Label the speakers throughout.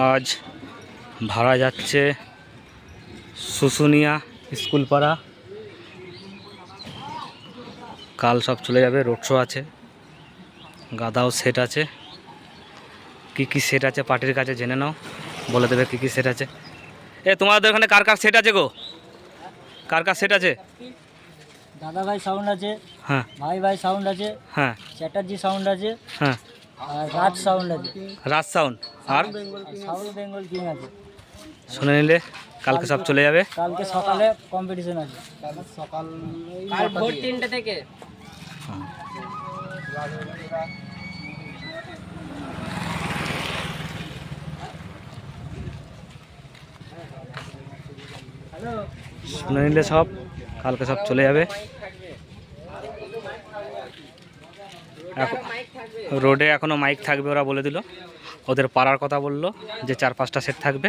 Speaker 1: আজ ভাড়া যাচ্ছে শুশুনিয়া স্কুল পাড়া। কাল সব চলে যাবে, রোড শো আছে, গাদাও সেট আছে। কি কি সেট আছে পার্টির কাছে জেনে নাও, বলে দেবে কি কি সেট আছে। তোমাদের ওখানে কার কার সেট আছে গো? কার কার সেট আছে?
Speaker 2: দাদা ভাই সাউন্ড আছে,
Speaker 1: হ্যাঁ
Speaker 2: ভাই ভাই সাউন্ড আছে,
Speaker 1: হ্যাঁ
Speaker 2: চ্যাটার্জি সাউন্ড আছে,
Speaker 1: হ্যাঁ
Speaker 2: আর রাজ সাউন্ড আছে,
Speaker 1: রাজ সাউন্ড আর
Speaker 2: সাউন্ড বেঙ্গল কিং আছে।
Speaker 1: শুনে নিলে কালকে সব চলে যাবে।
Speaker 2: কালকে সকালে কম্পিটিশন আছে, কাল ভোর 3টে থেকে।
Speaker 1: শুনে নিলে সব কালকে সব চলে যাবে। রোডে এখনও মাইক থাকবে, ওরা বলে দিল, ওদের পাড়ার কথা বললো যে 4-5টা সেট থাকবে।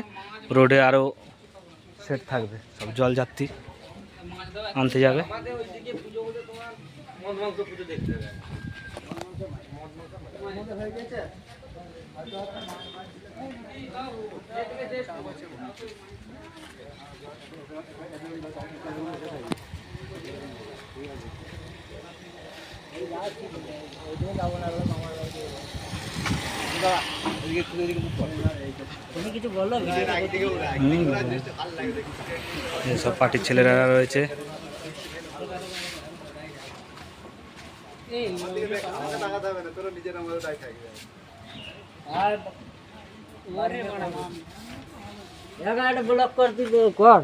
Speaker 1: রোডে আরও সেট থাকবে, সব জলযাত্রী আনতে যাবে। সব পার্টির ছেলেরা রয়েছে।
Speaker 2: ব্লক কর,